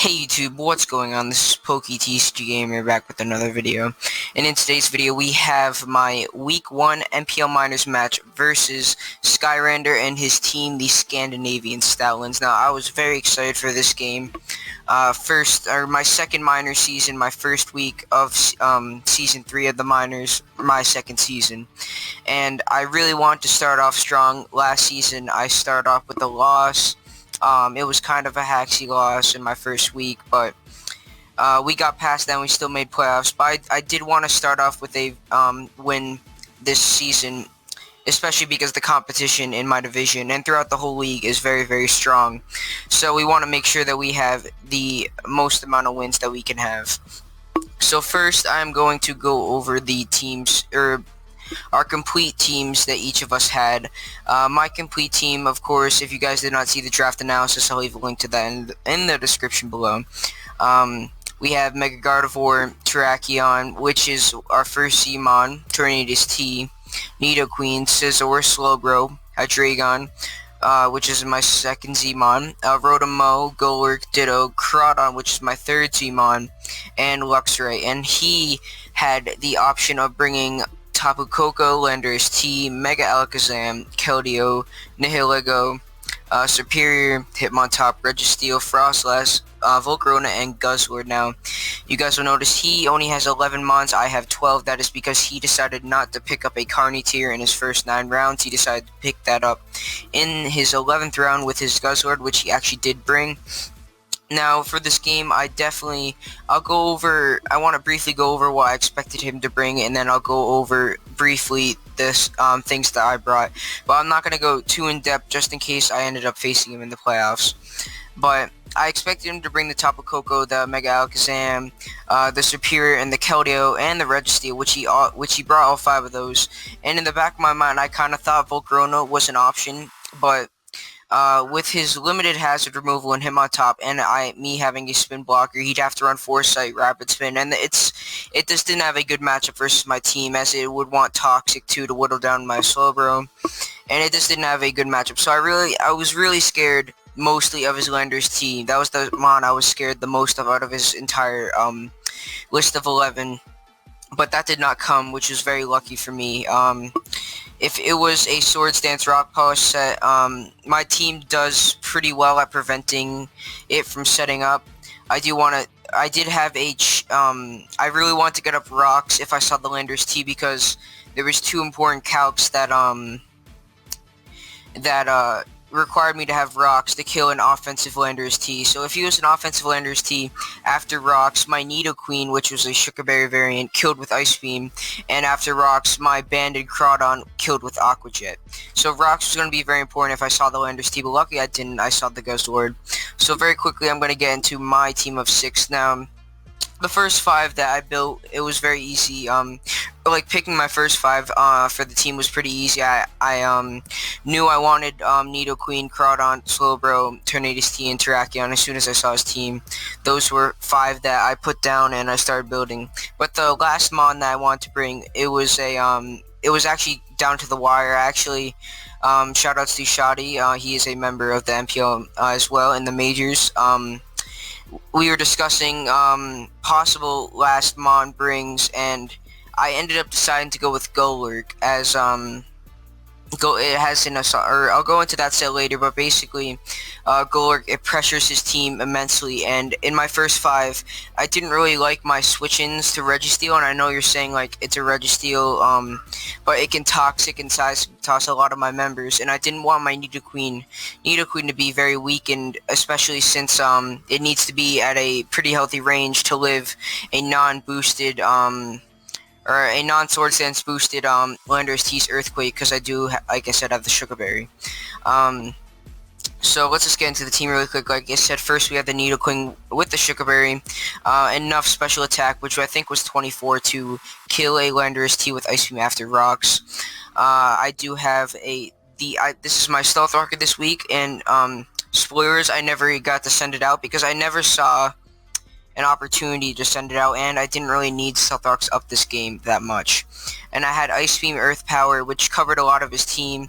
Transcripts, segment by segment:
Hey YouTube, what's going on? This is PokeTCG Gamer back with another video. And in today's video we have my Week 1 NPL Minors match versus Skyrander and his team, the Scandinavian Stoutlands. Now I was very excited for this game. My second minor season, my first week of season 3 of the minors, my second season. And I really wanted to start off strong. Last season I started off with a loss. It was kind of a haxy loss in my first week, but we got past that and we still made playoffs. But I did want to start off with a win this season, especially because the competition in my division and throughout the whole league is very, very strong. So we want to make sure that we have the most amount of wins that we can have. So first, I'm going to go over the teams, our complete teams that each of us had. My complete team, of course, if you guys did not see the draft analysis, I'll leave a link to that in the description below. We have Mega Gardevoir, Terrakion, which is our first Zmon, Tornadus T, Nidoqueen, Scizor, Slowbro, Hydreigon, which is my second Zmon, Rotom, Golurks, Ditto, Crawdon, which is my third Zmon, and Luxray. And he had the option of bringing Tapu, Koko, Landorus T, Mega Alakazam, Keldeo, Nihilego, Superior, Hitmontop, Registeel, Frostlass, Volcarona, and Guzzlord. Now, you guys will notice he only has 11 Mons, I have 12. That is because he decided not to pick up a Carnivore in his first 9 rounds. He decided to pick that up in his 11th round with his Guzzlord, which he actually did bring. Now, for this game, I want to briefly go over what I expected him to bring, and then I'll go over briefly this things that I brought. But I'm not going to go too in-depth just in case I ended up facing him in the playoffs. But I expected him to bring the Tapu Koko, the Mega Alakazam, the Superior, and the Keldeo, and the Registeel, which he brought all 5 of those. And in the back of my mind, I kind of thought Volcarona was an option, but with his limited hazard removal and him on top, and me having a spin blocker, he'd have to run Foresight, Rapid Spin, and it just didn't have a good matchup versus my team, as it would want Toxic too to whittle down my Slowbro, and it just didn't have a good matchup. So I was really scared mostly of his Landorus team. That was the mon I was scared the most of out of his entire list of 11. But that did not come, which was very lucky for me. If it was a Swords Dance Rock Polish set, my team does pretty well at preventing it from setting up. I really want to get up rocks if I saw the Landorus T, because there was 2 important calcs that required me to have rocks to kill an offensive Landorus T. So if he was an offensive Landorus T, after rocks, my Nidoqueen, which was a Sugar Berry variant, killed with Ice Beam, and after rocks, my Banded Crawdon killed with Aqua Jet. So rocks was going to be very important if I saw the Landorus T, but luckily I didn't. I saw the Guzzlord. So very quickly, I'm going to get into my team of 6 now. The first 5 that I built, it was very easy. Picking my first 5 for the team was pretty easy. I knew I wanted Nidoqueen, Crawdon, Slowbro, Tornadus T, and Terrakion as soon as I saw his team. Those were 5 that I put down and I started building. But the last mon that I wanted to bring, it was actually down to the wire. Actually, shoutouts to Shadi. He is a member of the NPL as well in the majors. We were discussing possible last mon brings, and I ended up deciding to go with Golurk as I'll go into that set later, but basically Golurk, it pressures his team immensely, and in my first 5 I didn't really like my switch-ins to Registeel, and I know you're saying like it's a Registeel, but it can Toxic and toss a lot of my members, and I didn't want my Nidoqueen to be very weakened, especially since it needs to be at a pretty healthy range to live a non-boosted or a non-Swords Dance boosted Landorus T's Earthquake, because I do, like I said, have the Sugar Berry. So let's just get into the team really quick. Like I said, first we have the Nidoqueen with the Sugar Berry, enough special attack, which I think was 24, to kill a Landorus T with Ice Beam after rocks. I do have this is my Stealth Rocket this week, and spoilers, I never got to send it out because I never saw an opportunity to send it out, and I didn't really need Stealth Rocks up this game that much. And I had Ice Beam, Earth Power, which covered a lot of his team.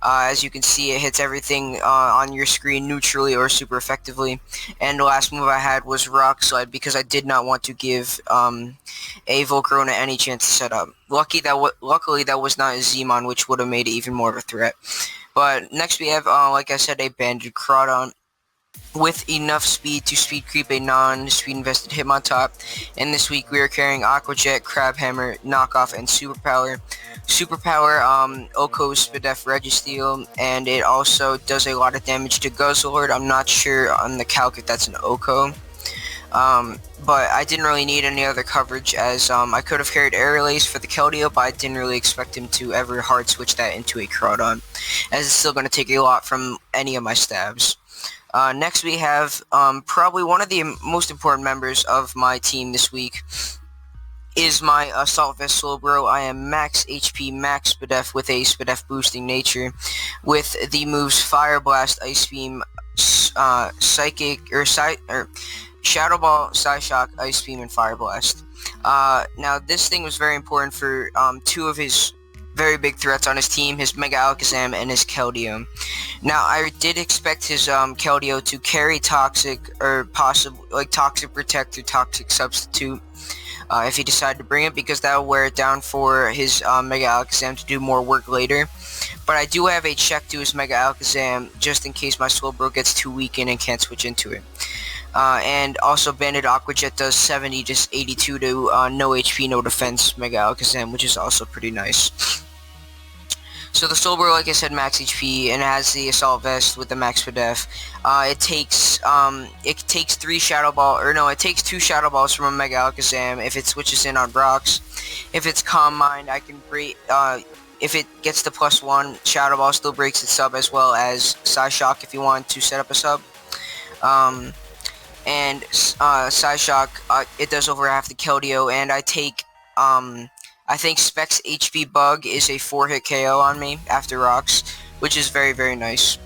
As you can see, it hits everything on your screen neutrally or super effectively. And the last move I had was Rock Slide because I did not want to give a Volcarona any chance to set up. Luckily, that was not a Zmon, which would have made it even more of a threat. But next we have, like I said, a Banded Crawdon with enough speed to speed creep a non-speed invested Hitmontop. And this week we are carrying Aqua Jet, Crab Hammer, Knockoff, and Superpower. Superpower, Oko's Spadef Registeel, and it also does a lot of damage to Guzzlord. I'm not sure on the calc if that's an Oko. But I didn't really need any other coverage, as I could have carried Air Relays for the Keldeo, but I didn't really expect him to ever hard switch that into a Crawdon, as it's still going to take a lot from any of my stabs. Next we have probably one of the most important members of my team this week is my Assault Vest Slowbro. I am max HP, max Spadef with a Spadef boosting nature with the moves Fire Blast, Ice Beam, Psychic, or Shadow Ball, Psyshock, Ice Beam, and Fire Blast. Now this thing was very important for two of his very big threats on his team, his Mega Alakazam and his Keldeo. Now, I did expect his Keldeo to carry Toxic, or possibly like Toxic Protect or Toxic Substitute, if he decided to bring it, because that will wear it down for his Mega Alakazam to do more work later. But I do have a check to his Mega Alakazam, just in case my Slowbro gets too weakened and can't switch into it. And also Banded Aqua Jet does 70 to 82 to no HP, no defense Mega Alakazam, which is also pretty nice. So the Slowbro, like I said, max HP, and it has the Assault Vest with the max Spadef. It takes 2 Shadow Balls from a Mega Alakazam if it switches in on Brox. If it's Calm Mind, I can break. If it gets the +1, Shadow Ball still breaks its sub, as well as Psyshock if you want to set up a sub. And Psyshock, it does over half the Keldeo, and I take I think Specs HP Bug is a 4-hit KO on me after Rocks, which is very, very nice.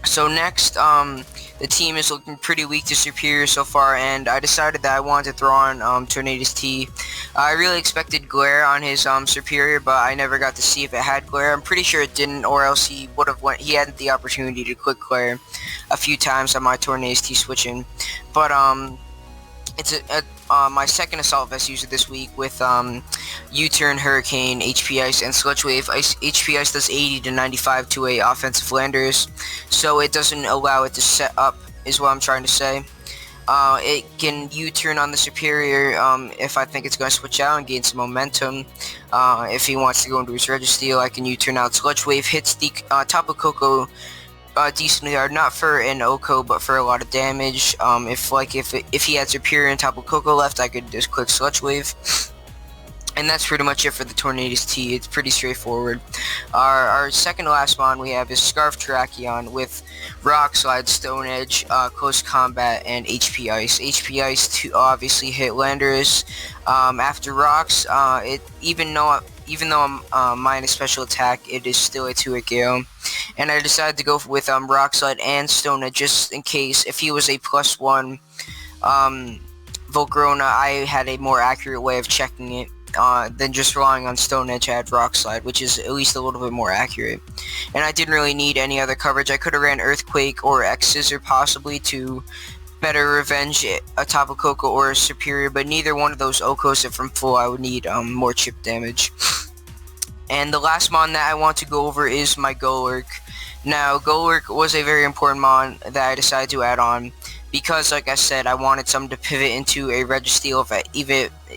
So next, the team is looking pretty weak to Superior so far, and I decided that I wanted to throw on Tornadus T. I really expected Glare on his Superior, but I never got to see if it had Glare. I'm pretty sure it didn't, or else he would have he had the opportunity to click Glare a few times on my Tornadus T switching. But it's my second Assault Vest user this week with U-Turn, Hurricane, HP Ice, and Sludge Wave. HP Ice does 80 to 95 to a offensive Landers, so it doesn't allow it to set up, is what I'm trying to say. It can U-turn on the Superior if I think it's going to switch out and gain some momentum. If he wants to go into his Registeel, I can U-turn out. Sludge Wave hits the Tapu Koko decently hard, not for an Oko, but for a lot of damage. If he had Superior and Tapu Koko left, I could just click Sludge Wave. And that's pretty much it for the Tornadus T. It's pretty straightforward. Our second to last mon we have is Scarf Terrakion with Rock Slide, Stone Edge, Close Combat, and HP Ice. HP Ice to obviously hit Landorus. After Rocks, even though I'm minus special attack, it is still a 2-hit KO. And I decided to go with Rock Slide and Stone Edge just in case if he was a +1 Volcarona, I had a more accurate way of checking it. Than just relying on Stone Edge. I had Rock Slide, which is at least a little bit more accurate. And I didn't really need any other coverage. I could have ran Earthquake or X-Scissor possibly to better revenge a Tapu Koko or a Superior, but neither one of those Okos, if I'm full, I would need more chip damage. And the last mon that I want to go over is my Golurk. Now, Golurk was a very important mon that I decided to add on because, like I said, I wanted something to pivot into a Registeel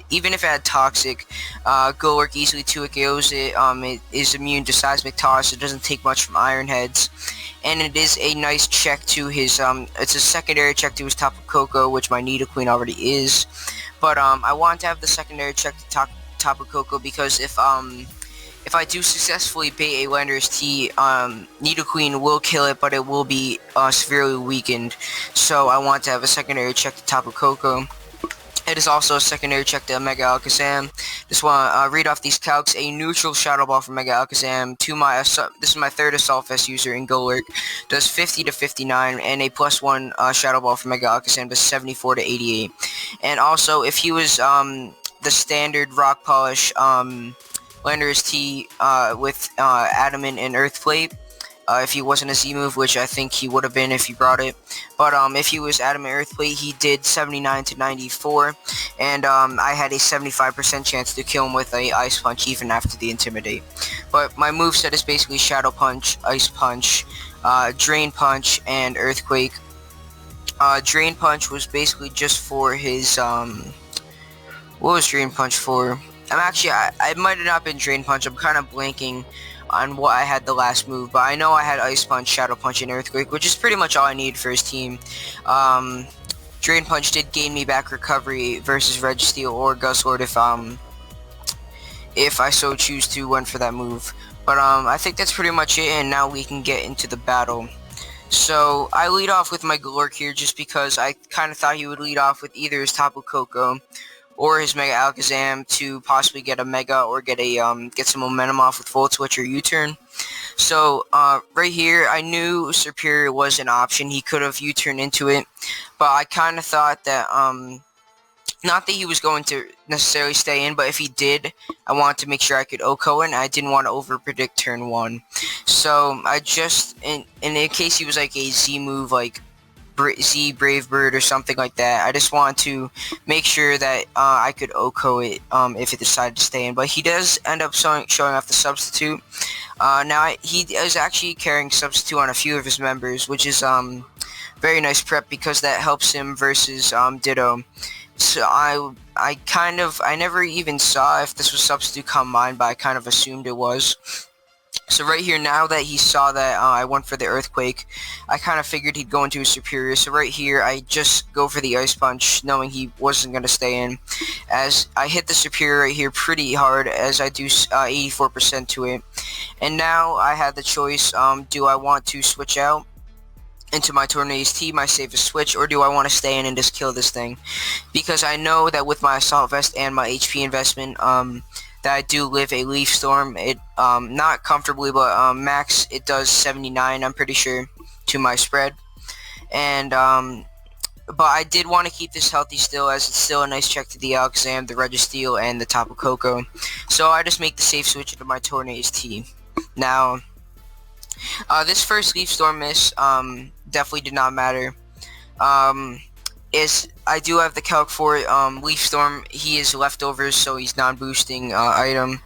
even if it had Toxic. Golurk easily 2-hit KOs it. It is immune to Seismic Toss. It doesn't take much from Iron Heads. And it is a nice check to his, it's a secondary check to his Tapu Koko, which my Nidoqueen already is. But I want to have the secondary check to Tapu Koko because if I do successfully bait a Landorus T, Nidoqueen will kill it, but it will be severely weakened. So I want to have a secondary check to Tapu Koko. It is also a secondary check to Mega Alakazam. Just want to read off these calcs. A neutral Shadow Ball from Mega Alakazam to my this is my third Assault Vest user in Golurk. Does 50 to 59, and a +1 Shadow Ball from Mega Alakazam does 74 to 88. And also, if he was the standard Rock Polish Landorus T with Adamant and Earth Plate, if he wasn't a Z move, which I think he would have been if he brought it. But if he was Adamant Earthquake, he did 79 to 94, and I had a 75% chance to kill him with a Ice Punch even after the Intimidate. But my moveset is basically Shadow Punch, Ice Punch, Drain Punch, and Earthquake. Drain Punch was basically just for his, what was Drain Punch for? I might have not been Drain Punch, I'm kind of blanking on what I had the last move, but I know I had Ice Punch, Shadow Punch, and Earthquake, which is pretty much all I need for his team. Drain Punch did gain me back recovery versus Registeel or Guzzlord if I so choose to went for that move. But I think that's pretty much it, and now we can get into the battle. So I lead off with my Golurk here just because I kind of thought he would lead off with either his Tapu Koko or his Mega Alakazam to possibly get a Mega or get some momentum off with Volt Switch or U-turn. So right here, I knew Superior was an option. He could have U-turned into it, but I kind of thought that not that he was going to necessarily stay in, but if he did, I wanted to make sure I could OHKO in. I didn't want to over-predict turn 1. So I just, in case he was like a Z move, like Z Brave Bird or something like that, I just want to make sure that I could OHKO it if it decided to stay in. But he does end up showing off the Substitute. Now he is actually carrying Substitute on a few of his members, which is very nice prep because that helps him versus Ditto. So I never even saw if this was Substitute Combine, but I kind of assumed it was. So right here, now that he saw that I went for the Earthquake, I kind of figured he'd go into his Superior. So right here, I just go for the Ice Punch, knowing he wasn't going to stay in. As I hit the Superior right here pretty hard, as I do 84% to it. And now I had the choice, do I want to switch out into my Tornado's T, my safest switch, or do I want to stay in and just kill this thing? Because I know that with my Assault Vest and my HP investment, that I do live a Leaf Storm. It not comfortably, but max it does 79, I'm pretty sure, to my spread. And but I did want to keep this healthy still, as it's still a nice check to the Alakazam, the Registeel, and the Tapu Koko. So I just make the safe switch into my Tornado's T. Now this first Leaf Storm miss definitely did not matter. I do have the calc for it. Leaf Storm, he is leftovers, so he's non-boosting item.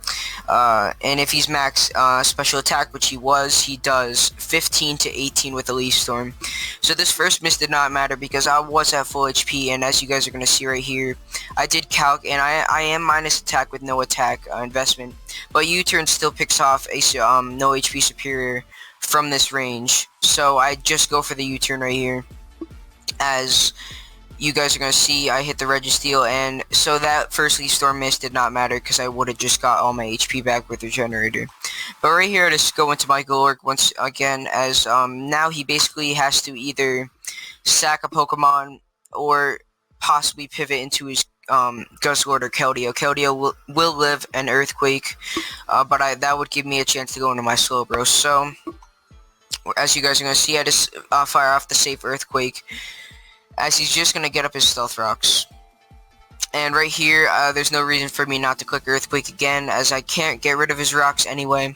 And if he's max special attack, which he was, he does 15 to 18 with the Leaf Storm. So this first miss did not matter because I was at full HP, and as you guys are going to see right here, I did calc, and I am minus attack with no attack investment. But U-turn still picks off a no HP Superior from this range. So I just go for the U-turn right here. As you guys are going to see, I hit the Registeel, and so that first Leaf Storm miss did not matter because I would have just got all my HP back with Regenerator. But right here, I just go into my Golurk once again, as now he basically has to either sack a Pokemon or possibly pivot into his Guzzlord or Keldeo. Keldeo will live an Earthquake, but that would give me a chance to go into my Slowbro. So as you guys are going to see, I just fire off the safe Earthquake, as he's just going to get up his Stealth Rocks. And right here, there's no reason for me not to click Earthquake again, as I can't get rid of his rocks anyway.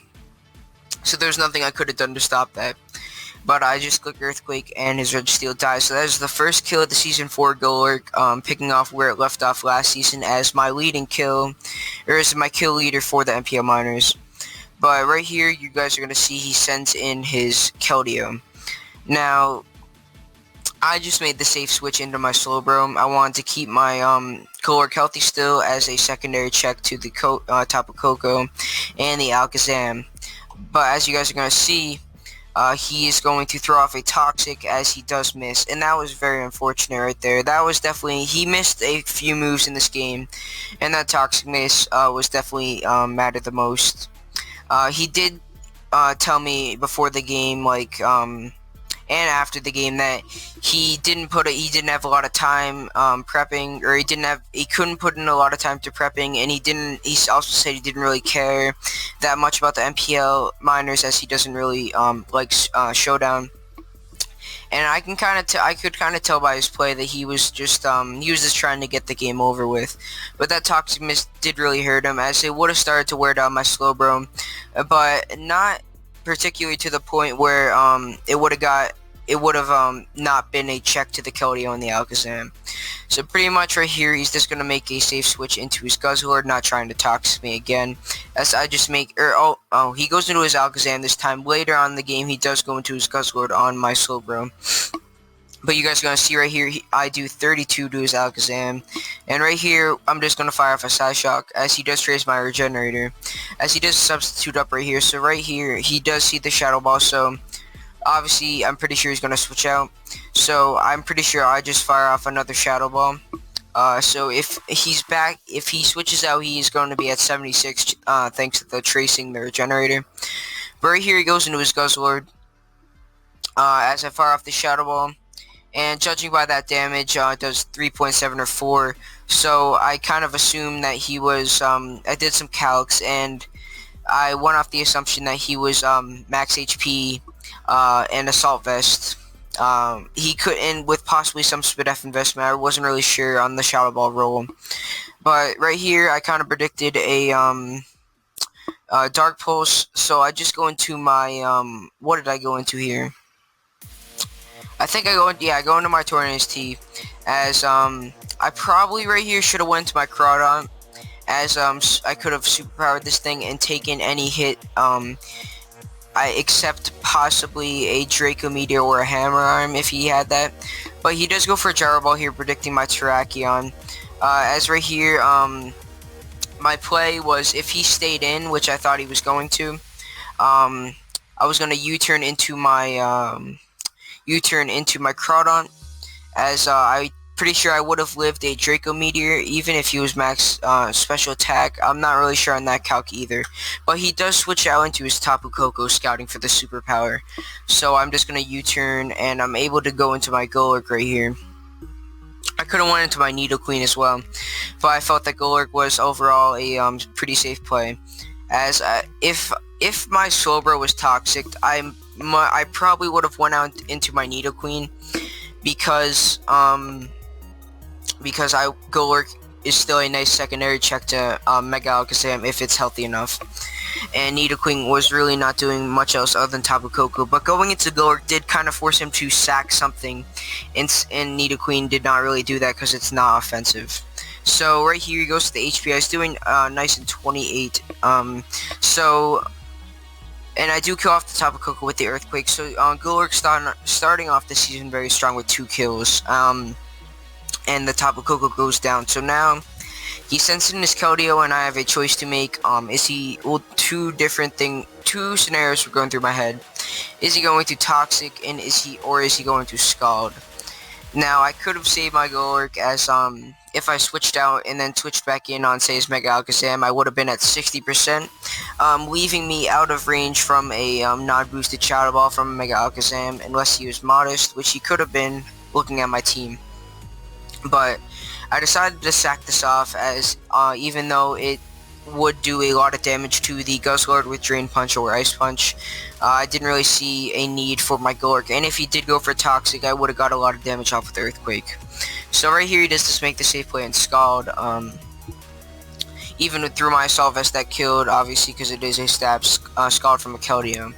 So there's nothing I could have done to stop that. But I just click Earthquake, and his Registeel dies. So that is the first kill of the Season 4 Golurk, picking off where it left off last season as my leading kill, or as my kill leader for the NPL Minors. But right here, you guys are going to see he sends in his Keldeo. Now, I just made the safe switch into my Slowbro. I wanted to keep my Golurk healthy still as a secondary check to the Tapu Koko and the Alakazam. But as you guys are going to see, he is going to throw off a Toxic as he does miss. And that was very unfortunate right there. That was definitely, he missed a few moves in this game. And that Toxic miss was definitely mattered the most. He did tell me before the game, like, and after the game, that he didn't have a lot of time prepping, or he couldn't put in a lot of time to prepping, and he also said he didn't really care that much about the NPL Minors, as he doesn't really like Showdown. And I could kind of tell by his play that he was just trying to get the game over with. But that Toxic miss did really hurt him, as it would have started to wear down my Slowbro, but not particularly to the point where it would have not been a check to the Keldeo on the Alakazam. So pretty much right here, he's just gonna make a safe switch into his Guzzlord, not trying to toxic me again. As I just make, he goes into his Alakazam this time. Later on in the game, he does go into his Guzzlord on my Slowbro. But you guys are gonna see right here, I do 32 to his Alakazam, and right here, I'm just gonna fire off a Side Shock as he does trace my Regenerator, as he does substitute up right here. So right here, he does see the Shadow Ball. So obviously, I'm pretty sure he's going to switch out. So I'm pretty sure I just fire off another Shadow Ball. So if he's back, if he switches out, he's going to be at 76, thanks to the tracing the Regenerator. But right here, he goes into his Guzzlord. As I fire off the Shadow Ball. And judging by that damage, it does 3.7 or 4. So I kind of assumed that he was, I did some calcs, and I went off the assumption that he was max HP, and Assault Vest. He could end with possibly some Speed F investment. I wasn't really sure on the Shadow Ball roll. But right here, I kind of predicted a Dark Pulse. So I just go into my, what did I go into here? I think I go into my Tornadus T, as I probably right here should have went to my Crawdon, as I could have superpowered this thing and taken any hit, except possibly a Draco Meteor or a Hammer Arm if he had that. But he does go for a Gyro Ball here, predicting my Terrakion. As right here, my play was if he stayed in, which I thought he was going to, I was going to U-turn into my Crawdon, as I pretty sure I would have lived a Draco Meteor even if he was max special attack. I'm not really sure on that calc either, but he does switch out into his Tapu Koko, scouting for the superpower. So I'm just gonna U-turn, and I'm able to go into my Golurk right here. I could have went into my Nidoqueen as well, but I felt that Golurk was overall a pretty safe play, as if my Slowbro was toxic, I probably would have went out into my Nidoqueen, because Golurk is still a nice secondary check to Mega Alakazam if it's healthy enough. And Nidoqueen was really not doing much else other than Tapu Koko. But going into Golurk did kind of force him to sack something, and Nidoqueen did not really do that because it's not offensive. So right here he goes to the HP. He's doing nice in 28. And I do kill off the Tapu Koko with the Earthquake. So Golurk starting off the season very strong with 2 kills. And the Tapu Koko goes down. So now he sends in his Keldeo, and I have a choice to make. Two scenarios were going through my head. Is he going to Toxic, and is he going to Scald? Now I could have saved my Golurk, as if I switched out and then switched back in on, say, his Mega Alakazam, I would have been at 60%, leaving me out of range from a non-boosted Shadow Ball from Mega Alakazam, unless he was modest, which he could have been looking at my team. But I decided to sack this off, as even though it would do a lot of damage to the Guzzlord with Drain Punch or Ice Punch, I didn't really see a need for my Golurk, and if he did go for Toxic, I would have got a lot of damage off with Earthquake. So right here he does just make the safe play and Scald, even through my Assault Vest that killed, obviously, because it is a stab Scald from a Keldeo.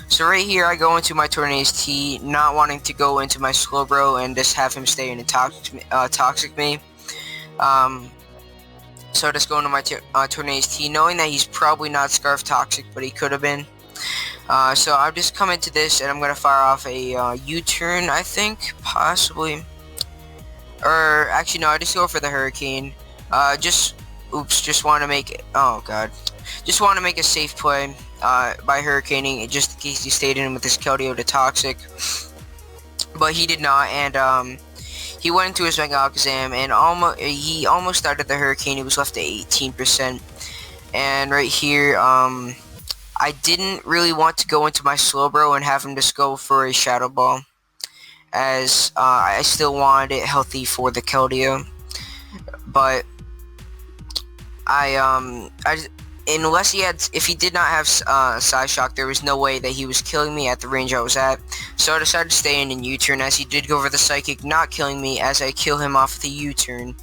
So right here I go into my Tornadus T, not wanting to go into my Slowbro and just have him stay in and toxic me. So I just go into my Tornadus T, knowing that he's probably not Scarf Toxic, but he could have been. So I've just come into this, and I'm going to fire off a U-turn, I think, possibly. Or, actually, no, I just go for the Hurricane. Just want to make it, oh god. Just want to make a safe play by Hurricaning, just in case he stayed in with his Keldeo to Toxic. But he did not, and he went into his Mega Alakazam, and he almost started the Hurricane. He was left at 18%. And right here, I didn't really want to go into my Slowbro and have him just go for a Shadow Ball, as I still wanted it healthy for the Keldeo. But if he did not have Side Shock, there was no way that he was killing me at the range I was at. So I decided to stay in and U-turn, as he did go for the Psychic, not killing me, as I kill him off the U-turn,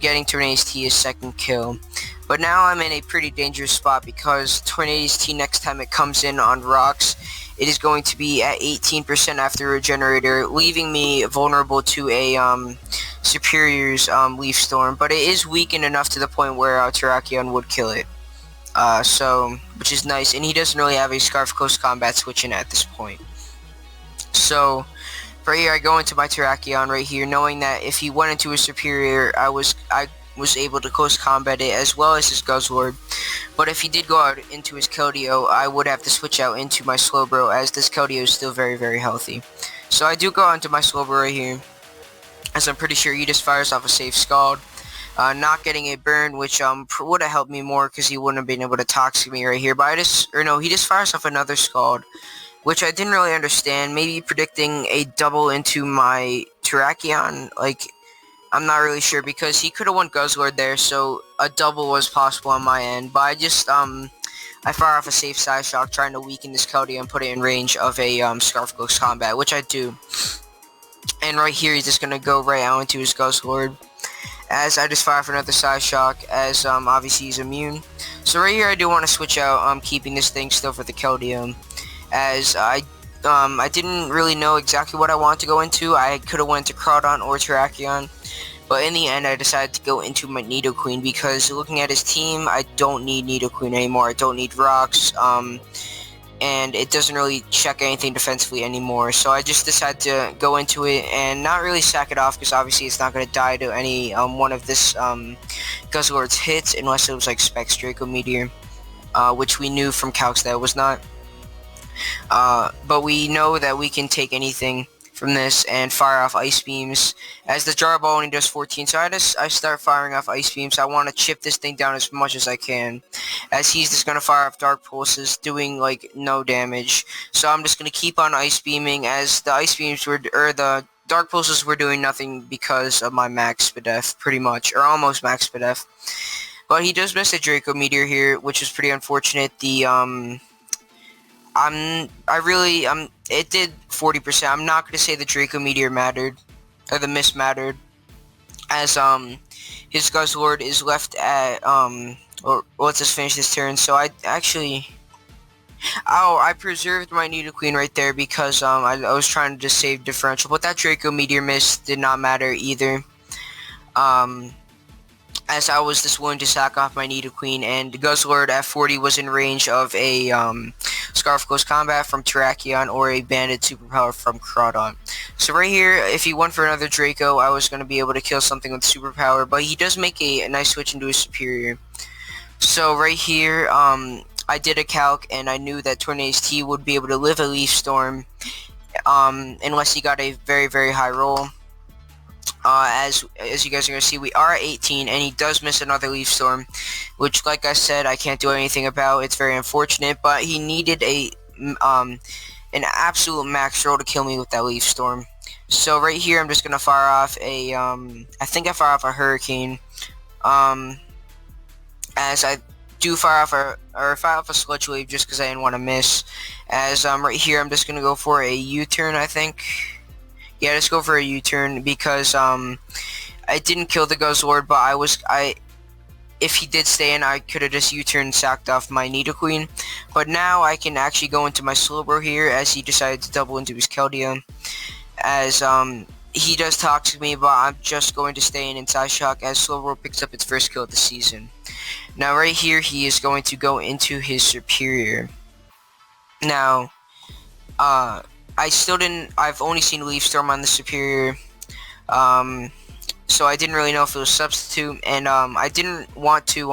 getting Tornadus T his second kill. But now I'm in a pretty dangerous spot, because Tornadus T, next time it comes in on rocks, it is going to be at 18% after Regenerator, leaving me vulnerable to a Superior's Leaf Storm. But it is weakened enough to the point where Terrakion would kill it. Which is nice, and he doesn't really have a Scarf Close Combat switching at this point. So, right here I go into my Terrakion right here, knowing that if he went into a Superior, I was able to Close Combat it, as well as his Guzzlord. But if he did go out into his Keldeo, I would have to switch out into my Slowbro, as this Keldeo is still very, very healthy. So I do go out into my Slowbro right here, as I'm pretty sure he just fires off a safe Scald. Not getting a burn, which would have helped me more, because he wouldn't have been able to Toxic me right here. But he just fires off another Scald, which I didn't really understand. Maybe predicting a double into my Terrakion, like, I'm not really sure, because he could have won Guzzlord there, so a double was possible on my end. But I fire off a safe Side Shock, trying to weaken this Keldeo and put it in range of a Scarf Close Combat, which I do. And right here, he's just gonna go right out into his Guzzlord, as I just fire for another Side Shock, as obviously he's immune. So right here I do want to switch out, keeping this thing still for the Keldeo, as I didn't really know exactly what I wanted to go into. I could have went to Crawdon or Terrakion, but in the end I decided to go into my Nidoqueen, because looking at his team, I don't need Nidoqueen anymore. I don't need Rocks, and it doesn't really check anything defensively anymore. So I just decided to go into it and not really sack it off, because obviously it's not going to die to any one of this Guzzlord's hits, unless it was like Specs Draco Meteor, which we knew from Calcs that it was not. But we know that we can take anything from this and fire off Ice Beams, as the Dodgeball only does 14, so I start firing off Ice Beams. I want to chip this thing down as much as I can, as he's just going to fire off Dark Pulses, doing like no damage. So I'm just going to keep on Ice Beaming, as the Ice Beams the Dark Pulses were doing nothing because of my max Spadef, pretty much, or almost max Spadef. But he does miss a Draco Meteor here, which is pretty unfortunate. It did 40%. I'm not going to say the Draco Meteor mattered, or the miss mattered, as his Guzzlord is left at or let's just finish this turn. So I preserved my Nidoqueen right there, because I was trying to just save differential, but that Draco Meteor miss did not matter either, as I was just willing to sack off my Nidoqueen, and Guzzlord at 40 was in range of a Scarf Close Combat from Terrakion, or a Banded Superpower from Crawdon. So right here, if he went for another Draco, I was going to be able to kill something with Superpower, but he does make a nice switch into a Superior. So right here, I did a calc, and I knew that Tornadus T would be able to live a Leaf Storm, unless he got a very, very high roll. As you guys are going to see, we are at 18, and he does miss another Leaf Storm, which, like I said, I can't do anything about. It's very unfortunate, but he needed an absolute max roll to kill me with that Leaf Storm. So right here, I'm just going to fire off a, I think I fire off a Hurricane, as I do fire off a Sludge Wave, just because I didn't want to miss. As right here, I'm just going to go for a U-turn, I think. Yeah, just go for a U-turn, because I didn't kill the Guzzlord, but if he did stay in, I could have just U-turned, sacked off my Nidoqueen. But now I can actually go into my Slowbro here, as he decided to double into his Keldeo, as he does Toxic me, but I'm just going to stay in Side Shock, as Slowbro picks up its first kill of the season. Now right here, he is going to go into his Superior. Now, I've only seen Leaf Storm on the Superior, so I didn't really know if it was Substitute, and I didn't want to,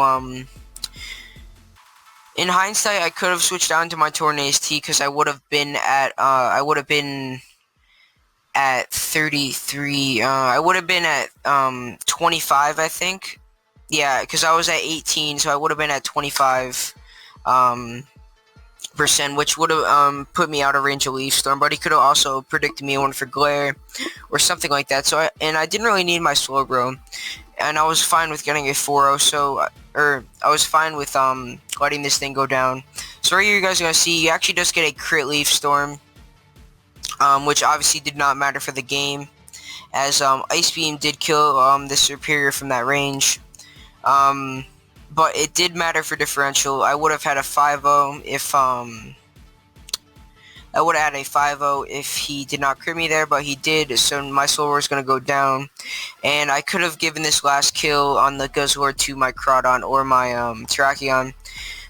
in hindsight, I could have switched down to my Tornadus T, because I would have been at 33, I would have been at 25, I think. Yeah, because I was at 18, so I would have been at 25 percent, which would have put me out of range of Leaf Storm, but he could have also predicted me one for Glare or something like that. So I didn't really need my Slowbro, and I was fine with getting a 4-0. So I was fine with letting this thing go down. So right here, you guys are gonna see you actually just get a crit leaf storm, which obviously did not matter for the game, as Ice Beam did kill the superior from that range. But it did matter for differential. I would have had a 5-0 if I would have had a 5-0 if he did not crit me there, but he did, so my Soul Roar is going to go down. And I could have given this last kill on the Guzzlord to my Crawdon or my Terrakion,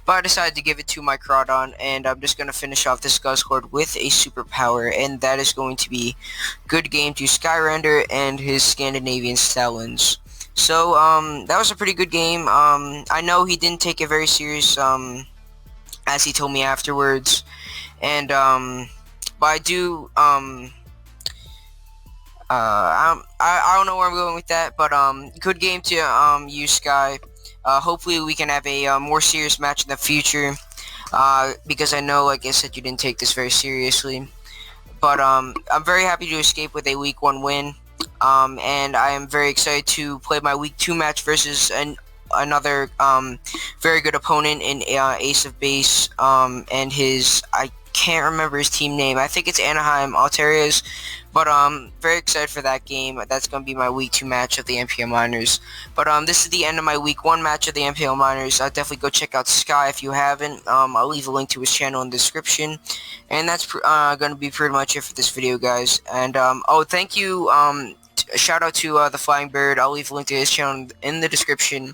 but I decided to give it to my Crawdon, and I'm just going to finish off this Guzzlord with a superpower, and that is going to be good game to Skyrander and his Scandinavian Stoutlands. So, that was a pretty good game. I know he didn't take it very serious, as he told me afterwards. And but I do I don't know where I'm going with that, but good game to you, Sky. Hopefully we can have a more serious match in the future, because I know, like I said, you didn't take this very seriously. But I'm very happy to escape with a week 1 win, and I am very excited to play my week 2 match versus another very good opponent in Ace of Base, and his, I can't remember his team name. I think it's Anaheim Alterias, but very excited for that game. That's going to be my week 2 match of the NPL Minors. But this is the end of my week 1 match of the NPL Minors. Definitely go check out Sky if you haven't. I'll leave a link to his channel in the description. And that's going to be pretty much it for this video, guys. And oh, thank you. Shout out to TheFlyingBird. I'll leave a link to his channel in the description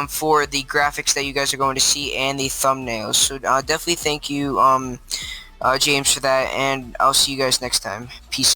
for the graphics that you guys are going to see and the thumbnails. So definitely thank you, James, for that, and I'll see you guys next time. Peace.